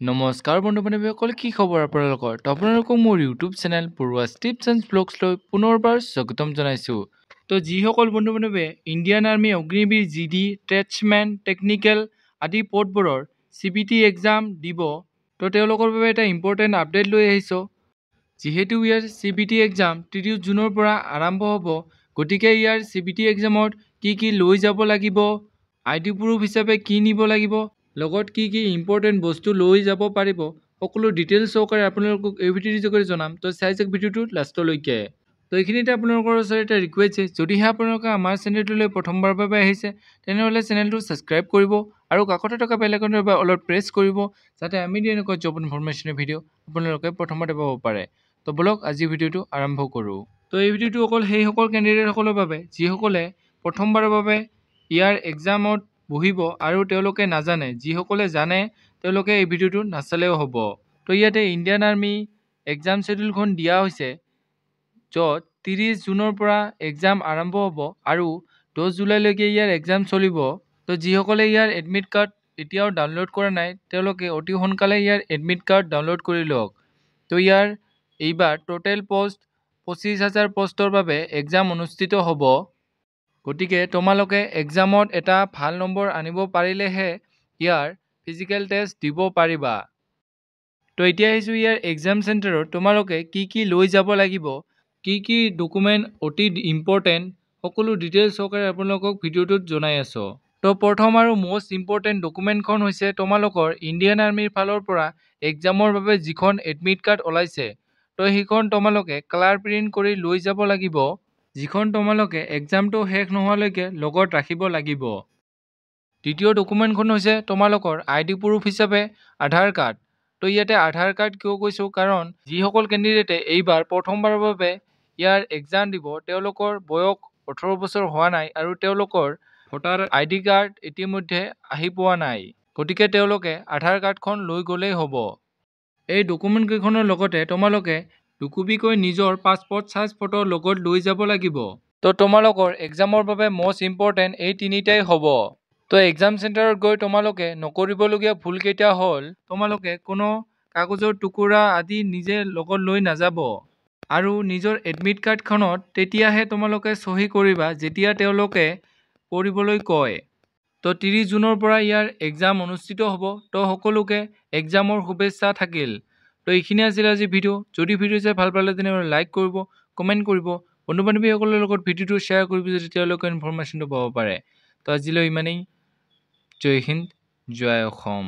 নমস্কাৰ বন্ধু-বান্ধৱীসকল, কি খবৰ আপোনালোকৰ? তো আপোনালোকক মোৰ ইউটিউব চেনেল পৰুৱাছ টিপছ এণ্ড ব্লগছলৈ পুনৰবাৰ স্বাগতম জনাইছোঁ। তো যিসকল বন্ধু-বান্ধৱীয়ে Indian army Agniveer GD, tradesmen, technical আদি পদবোৰৰ CBT এক্সাম দিব, তো তেওঁলোকৰ বাবে এটা ইম্পৰ্টেণ্ট আপডেট লৈ আহিছোঁ। যিহেতু ইয়াৰ CBT এক্সাম 30 জুনৰ পৰা আৰম্ভ হ'ব, গতিকে ইয়াৰ CBT এক্সামত কি লৈ যাব লাগিব, ID প্ৰুফ হিচাপে কি নিব লাগিব, লগত কি ইম্পৰ্টেণ্ট বস্তু লৈ যাব পাৰিব, সকলো ডিটেইলছ সহকাৰে আপোনালোকক এই ভিডিঅ'ৰ যোগেদি জনাম। তো চাই যাওক ভিডিঅ'টো লাষ্টলৈকে। তো এইখিনিতে আপোনালোকৰ ওচৰত এটা ৰিকুৱেষ্ট আছে, যদিহে আপোনালোকে আমাৰ চেনেলটোলৈ প্ৰথমবাৰৰ বাবে আহিছে, তেনেহ'লে চেনেলটো ছাবস্ক্ৰাইব কৰিব আৰু কাষতে থকা বেল আইকনৰ বাবে অলপ প্ৰেছ কৰিব, যাতে আমি দিয়া এনেকুৱা জব ইনফৰমেশ্যনৰ ভিডিঅ' আপোনালোকে প্ৰথমতে পাব পাৰে। তো বলক আজি ভিডিঅ'টো আৰম্ভ কৰোঁ। তো এই ভিডিঅ'টো অকল সেইসকল কেণ্ডিডেটসকলৰ বাবে যিসকলে প্ৰথমবাৰৰ বাবে ইয়াৰ এক্সামত বহিব আৰু তেওঁলোকে নাজানে। যিসকলে জানে তেওঁলোকে এই ভিডিঅ'টো নাচালেও হ'ব। তো ইয়াতে ইণ্ডিয়ান আৰ্মি এক্সাম শ্বেডিউলখন দিয়া হৈছে, য'ত 30 জুনৰ পৰা এক্সাম আৰম্ভ হ'ব আৰু 10 জুলাইলৈকে ইয়াৰ এক্সাম চলিব। তো যিসকলে ইয়াৰ এডমিট কাৰ্ড এতিয়াও ডাউনলোড কৰা নাই, তেওঁলোকে অতি সোনকালে ইয়াৰ এডমিট কাৰ্ড ডাউনলোড কৰি লওক। তো ইয়াৰ এইবাৰ টোটেল পোষ্ট 25,000 পোষ্টৰ বাবে এক্সাম অনুষ্ঠিত হ'ব। গতিকে তোমালোকে এক্সামত এটা ভাল নম্বৰ আনিব পাৰিলেহে ইয়াৰ ফিজিকেল টেষ্ট দিব পাৰিবা। তো এতিয়া আহিছোঁ ইয়াৰ এক্সাম চেণ্টাৰত তোমালোকে কি লৈ যাব লাগিব, কি ডকুমেণ্ট অতি ইম্পৰ্টেণ্ট, সকলো ডিটেইলছ সহকাৰে আপোনালোকক ভিডিঅ'টোত জনাই আছোঁ। তো প্ৰথম আৰু মষ্ট ইম্পৰ্টেণ্ট ডকুমেণ্টখন হৈছে তোমালোকৰ ইণ্ডিয়ান আৰ্মিৰ ফালৰ পৰা এক্সামৰ বাবে যিখন এডমিট কাৰ্ড ওলাইছে, তো সেইখন তোমালোকে কালাৰ প্ৰিণ্ট কৰি লৈ যাব লাগিব, যিখন তোমালোকে এক্সামটো শেষ নোহোৱালৈকে লগত ৰাখিব লাগিব। দ্বিতীয় ডকুমেণ্টখন হৈছে তোমালোকৰ ID প্ৰুফ হিচাপে আধাৰ কাৰ্ড। তো ইয়াতে আধাৰ কাৰ্ড কিয় কৈছোঁ, কাৰণ যিসকল কেণ্ডিডেটে এইবাৰ প্ৰথমবাৰৰ বাবে ইয়াৰ এক্সাম দিব, তেওঁলোকৰ বয়স 18 বছৰ হোৱা নাই আৰু তেওঁলোকৰ ভোটাৰ ID কাৰ্ড ইতিমধ্যে আহি পোৱা নাই। গতিকে তেওঁলোকে আধাৰ কাৰ্ডখন লৈ গ'লেই হ'ব। এই ডকুমেণ্টকেইখনৰ লগতে তোমালোকে দুকপিকৈ নিজৰ পাছপৰ্ট চাইজ ফটো লগত লৈ যাব লাগিব। তো তোমালোকৰ এক্সামৰ বাবে মষ্ট ইম্পৰ্টেণ্ট এই তিনিটাই হ'ব। তো এক্সাম চেণ্টাৰত গৈ তোমালোকে নকৰিবলগীয়া ভুলকেইটা হ'ল, তোমালোকে কোনো কাগজৰ টুকুৰা আদি নিজে লগত লৈ নাযাব আৰু নিজৰ এডমিট কাৰ্ডখনত তেতিয়াহে তোমালোকে চহী কৰিবা যেতিয়া তেওঁলোকে কৰিবলৈ কয়। তো 30 জুনৰ পৰা ইয়াৰ এক্সাম অনুষ্ঠিত হ'ব। তো সকলোকে এক্সামৰ শুভেচ্ছা থাকিল। তো এইখিনি আছিল আজি ভিডিঅ'। যদি ভিডিঅ' চাই ভাল পালে তেনেহ'লে লাইক কৰিব, কমেণ্ট কৰিব, বন্ধু-বান্ধৱীসকলৰ লগত ভিডিঅ'টো শ্বেয়াৰ কৰিব, যাতে তেওঁলোকে ইনফৰমেশ্যনটো পাব পাৰে। তো আজিলৈ ইমানেই। জয় হিন্দ, জয় অসম।